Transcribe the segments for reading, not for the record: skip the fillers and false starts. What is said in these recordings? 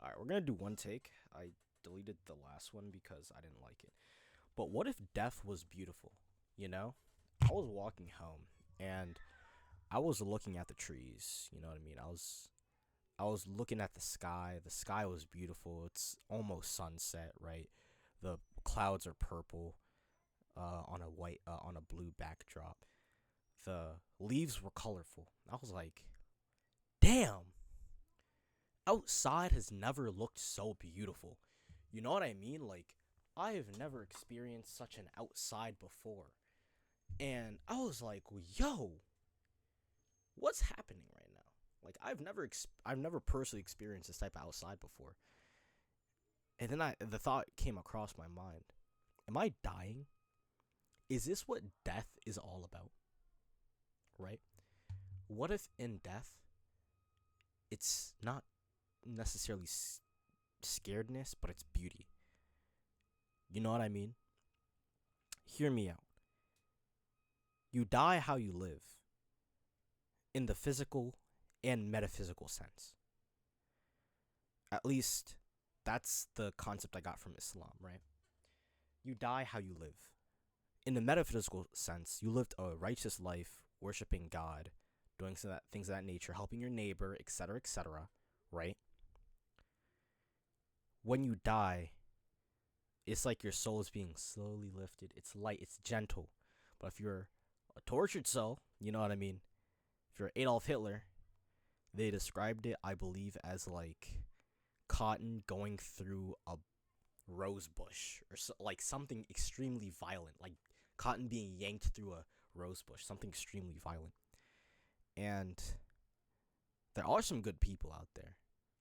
All right, we're gonna do one take. I deleted the last one because I didn't like it. But what if death was beautiful? You know, I was walking home and I was looking at the trees. You know what I mean? I was looking at the sky. The sky was beautiful. It's almost sunset, right? The clouds are purple on a blue backdrop. The leaves were colorful. I was like, damn, outside has never looked so beautiful. You know what I mean? Like, I have never experienced such an outside before. And I was like, yo, what's happening right now? Like, I've never personally experienced this type of outside before. And then the thought came across my mind. Am I dying? Is this what death is all about? Right? What if in death it's not necessarily scaredness, but it's beauty? You know what I mean? Hear me out. You die how you live, in the physical and metaphysical sense. At least that's the concept I got from Islam, right? You die how you live. In the metaphysical sense, you lived a righteous life, worshiping God, doing things of that nature, helping your neighbor, etc., right? When you die, it's like your soul is being slowly lifted. It's light, it's gentle. But if you're a tortured soul, you know what I mean? If you're Adolf Hitler, they described it, I believe, as like cotton going through a rose bush or like something extremely violent, like cotton being yanked through a rose bush, something extremely violent. And there are some good people out there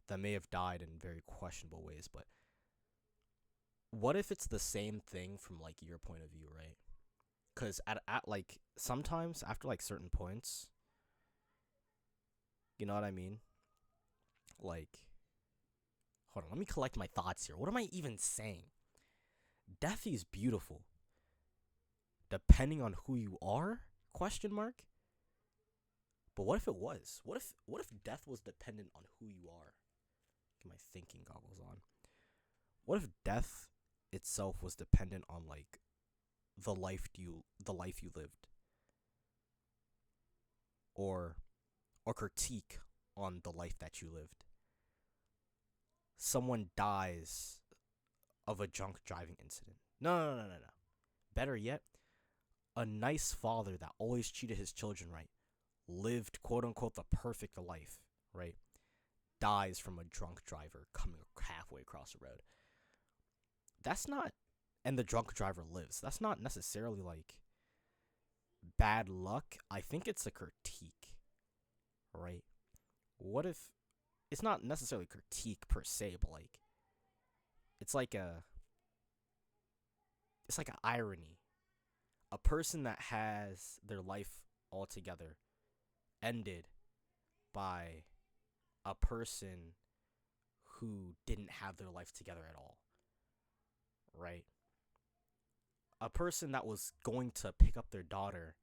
that may have died in very questionable ways, but what if it's the same thing from like your point of view, right? Because at like sometimes after like certain points, you know what I mean? Like, hold on, let me collect my thoughts here. What am I even saying? Death is beautiful. Depending on who you are? Question mark. But what if it was? What if death was dependent on who you are? Get my thinking goggles on. What if death itself was dependent on like the life you lived, or critique on the life that you lived? Someone dies of a drunk driving incident. No. Better yet, a nice father that always treated his children right, lived quote unquote the perfect life, right? Dies from a drunk driver coming halfway across the road. That's not, and the drunk driver lives. That's not necessarily like bad luck. I think it's a critique, right? What if it's not necessarily critique per se, but like it's like a it's like an irony. A person that has their life altogether ended by a person who didn't have their life together at all, right? A person that was going to pick up their daughter,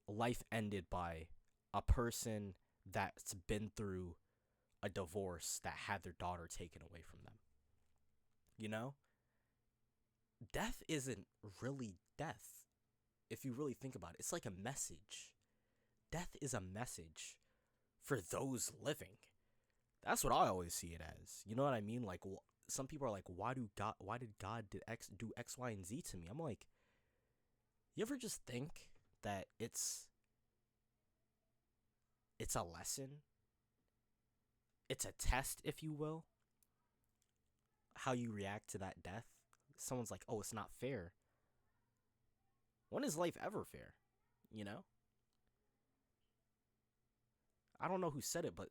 life ended by a person that's been through a divorce that had their daughter taken away from them. You know? Death isn't really death if you really think about it. It's like a message. Death is a message for those living. That's what I always see it as. You know what I mean? Like some people are like, why did God do X, Y, and Z to me? I'm like, you ever just think that it's a lesson? It's a test, if you will, how you react to that death. Someone's like, oh, it's not fair. When is life ever fair? You know? I don't know who said it, but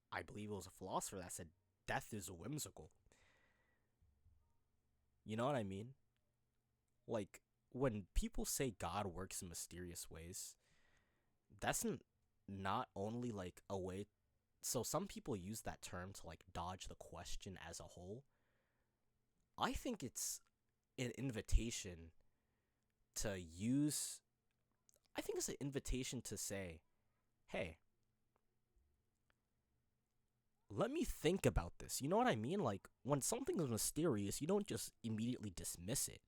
I believe it was a philosopher that said death is whimsical. You know what I mean? Like, when people say God works in mysterious ways, that's not only like a way. So some people use that term to like dodge the question as a whole. I think it's an invitation to use. I think it's an invitation to say, hey, let me think about this. You know what I mean? Like, when something is mysterious, you don't just immediately dismiss it.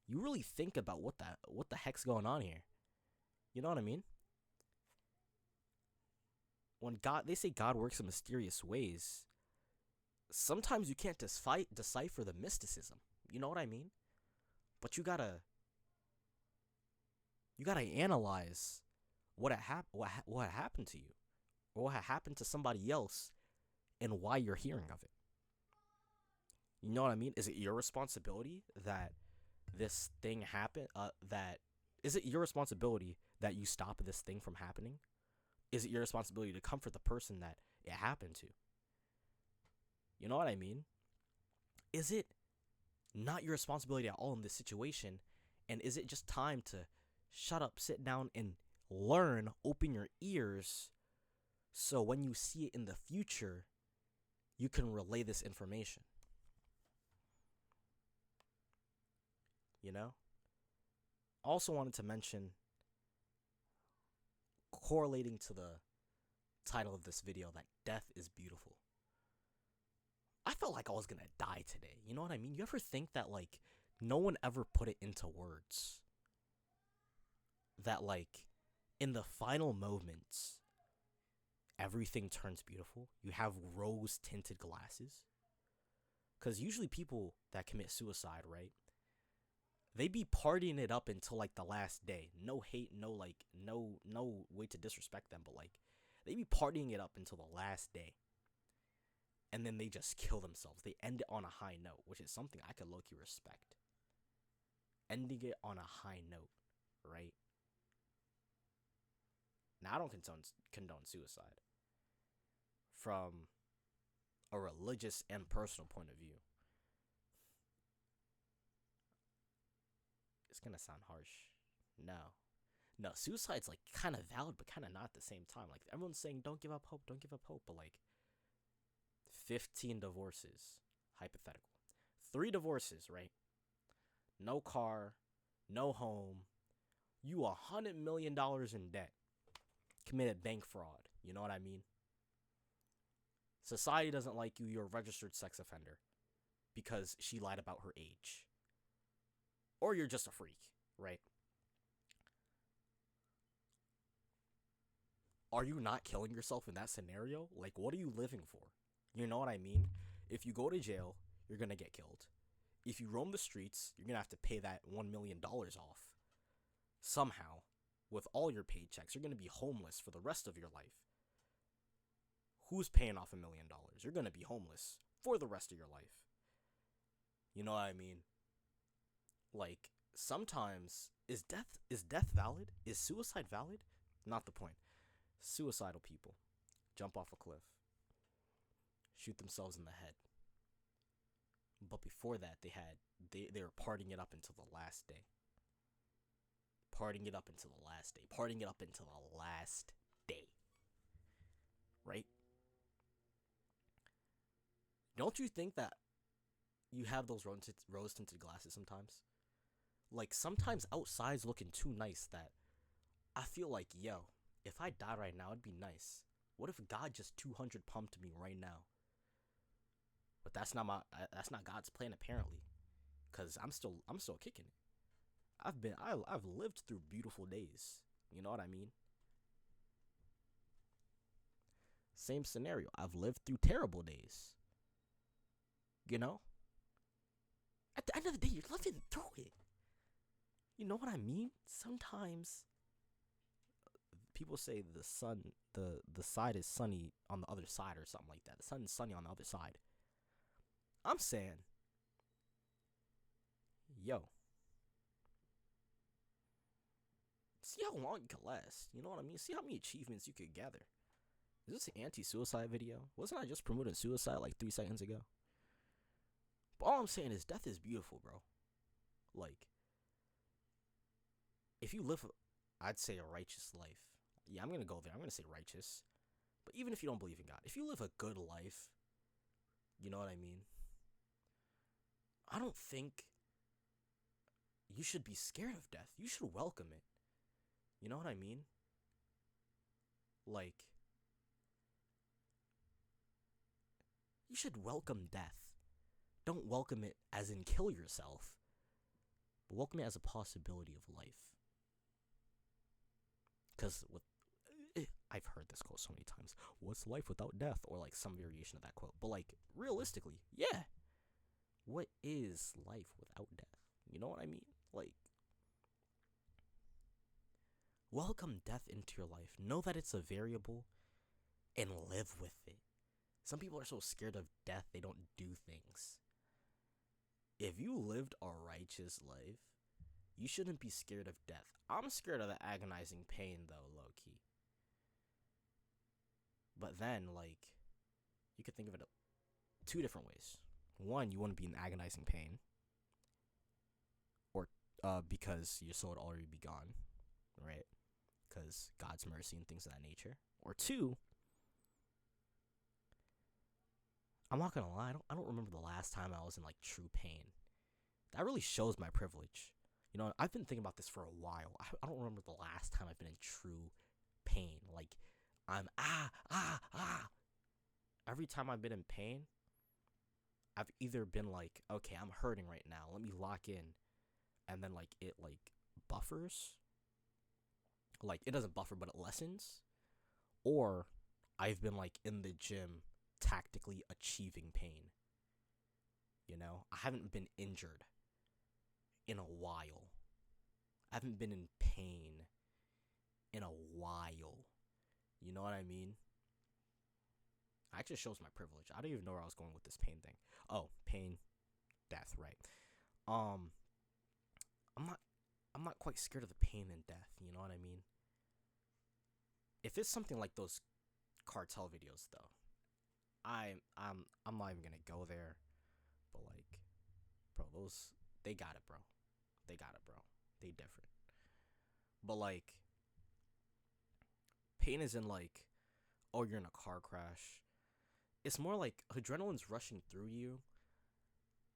You really think about what the heck's going on here. You know what I mean? When they say God works in mysterious ways, sometimes you can't decipher the mysticism. You know what I mean? But you gotta analyze what happened to you, or what happened to somebody else, and why you're hearing of it. You know what I mean? Is it your responsibility that this thing happened? That is it your responsibility that you stop this thing from happening? Is it your responsibility to comfort the person that it happened to? You know what I mean? Is it not your responsibility at all in this situation? And is it just time to shut up, sit down, and learn, open your ears, so when you see it in the future, you can relay this information? You know? Also wanted to mention, correlating to the title of this video, that death is beautiful. I felt like I was gonna die today. You know what I mean? You ever think that, like, no one ever put it into words? That, like, in the final moments, everything turns beautiful. You have rose tinted glasses. Because usually people that commit suicide, right? They be partying it up until, like, the last day. No hate, no way to disrespect them, but, like, they be partying it up until the last day. And then they just kill themselves. They end it on a high note, which is something I could low-key respect. Ending it on a high note, right? Now, I don't condone suicide from a religious and personal point of view. It's gonna sound harsh. No, suicide's, like, kind of valid, but kind of not at the same time. Like, everyone's saying, don't give up hope, but, like, 15 divorces, hypothetical. 3 divorces, right? No car, no home. You $100 million in debt. Committed bank fraud. You know what I mean? Society doesn't like you. You're a registered sex offender because she lied about her age. Or you're just a freak, right? Are you not killing yourself in that scenario? Like, what are you living for? You know what I mean? If you go to jail, you're gonna get killed. If you roam the streets, you're gonna have to pay that $1 million off. Somehow, with all your paychecks, you're gonna be homeless for the rest of your life. Who's paying off $1 million? You're gonna be homeless for the rest of your life. You know what I mean? Like, sometimes, is death valid? Is suicide valid? Not the point. Suicidal people jump off a cliff, shoot themselves in the head. But before that, they were partying it up until the last day. Partying it up until the last day. Partying it up until the last day. Right? Don't you think that you have those rose-tinted glasses sometimes? Like, sometimes outside's looking too nice that I feel like, yo, if I die right now, it'd be nice. What if God just 200 pumped me right now? But that's not God's plan, apparently, cause I'm still kicking it. I've lived through beautiful days. You know what I mean? Same scenario. I've lived through terrible days. You know? At the end of the day, you're living through it. You know what I mean? Sometimes people say the side is sunny on the other side or something like that. The sun is sunny on the other side. I'm saying, yo, see how long you can last. You know what I mean? See how many achievements you could gather. Is this an anti-suicide video? Wasn't I just promoting suicide like 3 seconds ago? But all I'm saying is death is beautiful, bro. Like, if you live, I'd say, a righteous life. Yeah, I'm going to go there. I'm going to say righteous. But even if you don't believe in God, if you live a good life, you know what I mean? I don't think you should be scared of death. You should welcome it. You know what I mean? Like, you should welcome death. Don't welcome it as in kill yourself, but welcome it as a possibility of life. Because I've heard this quote so many times. What's life without death? Or like some variation of that quote. But like realistically, yeah. What is life without death? You know what I mean? Like, welcome death into your life. Know that it's a variable and live with it. Some people are so scared of death they don't do things. If you lived a righteous life, you shouldn't be scared of death. I'm scared of the agonizing pain though, low key. But then, like, you could think of it two different ways. One, you want to be in agonizing pain, or because your soul would already be gone, right? Because God's mercy and things of that nature. Or two, I'm not gonna lie, I don't remember the last time I was in like true pain. That really shows my privilege. You know, I've been thinking about this for a while. I don't remember the last time I've been in true pain. Like, I'm Every time I've been in pain, I've either been like, okay, I'm hurting right now. Let me lock in. And then like it like buffers. Like it doesn't buffer, but it lessens. Or I've been like in the gym tactically achieving pain. You know, I haven't been injured in a while. I haven't been in pain in a while. You know what I mean? It just shows my privilege. I don't even know where I was going with this pain thing. Oh, pain, death, right? I'm not quite scared of the pain and death. You know what I mean? If it's something like those cartel videos, though, I'm not even gonna go there. But like, bro, they got it, bro. They got it, bro. They different. But like, pain is in like, oh, you're in a car crash. It's more like adrenaline's rushing through you.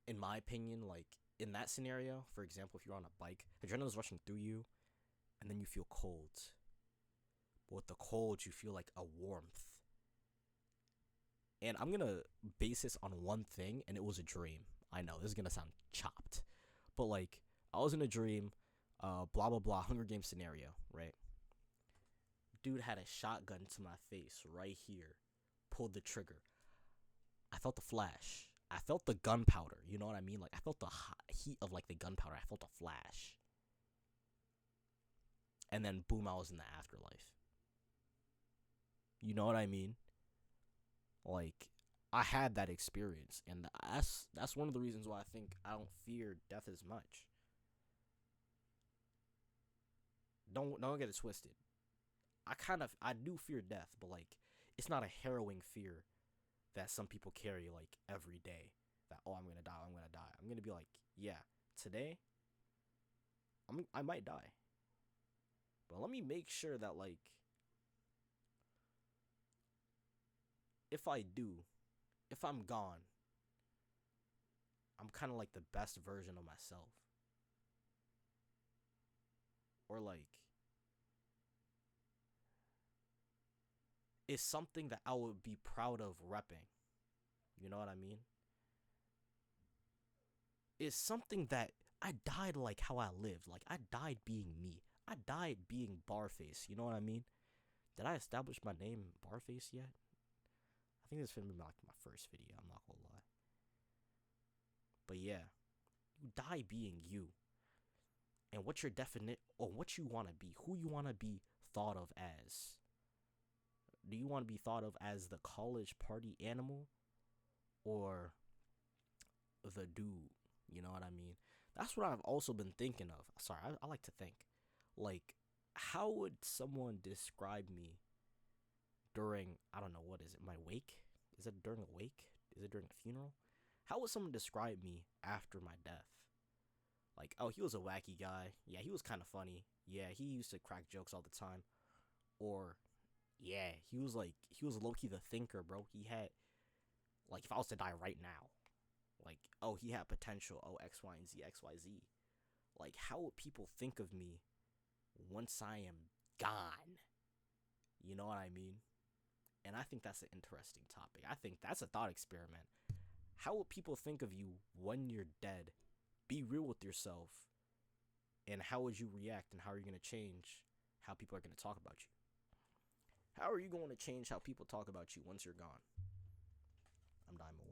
In my opinion, like in that scenario, for example, if you're on a bike, adrenaline's rushing through you, and then you feel cold. But with the cold, you feel like a warmth. And I'm gonna base this on one thing, and it was a dream. I know this is gonna sound chopped, but like I was in a dream, blah blah blah, Hunger Games scenario, right? Dude had a shotgun to my face right here, pulled the trigger. I felt the flash. I felt the gunpowder. You know what I mean? Like I felt the heat of like the gunpowder. I felt a flash. And then boom, I was in the afterlife. You know what I mean? Like I had that experience, and that's one of the reasons why I think I don't fear death as much. Don't get it twisted. I do fear death, but like it's not a harrowing fear that some people carry like every day. That I'm gonna die, I'm gonna die. I'm gonna be like, yeah, today I might die, but let me make sure that like if I do, if I'm gone, I'm kind of like the best version of myself, or like it's something that I would be proud of repping. You know what I mean? It's something that I died like how I lived. Like I died being me. I died being Barface. You know what I mean? Did I establish my name Barface yet? I think this is gonna be like my first video. I'm not gonna lie. But yeah, you die being you, and what's your definite or what you want to be, who you want to be thought of as. Do you want to be thought of as the college party animal, or the dude? You know what I mean? That's what I've also been thinking of. Sorry, I like to think. Like, how would someone describe me during, I don't know, what is it, my wake? Is it during a wake? Is it during a funeral? How would someone describe me after my death? Like, oh, he was a wacky guy. Yeah, he was kind of funny. Yeah, he used to crack jokes all the time. Or, yeah, he was low-key the thinker, bro. He had, like, if I was to die right now, like, oh, he had potential. Oh, X, Y, and Z, X, Y, Z. Like, how would people think of me once I am gone? You know what I mean? And I think that's an interesting topic. I think that's a thought experiment. How will people think of you when you're dead? Be real with yourself. And how would you react, and how are you going to change how people are going to talk about you? How are you going to change how people talk about you once you're gone? I'm Diamond.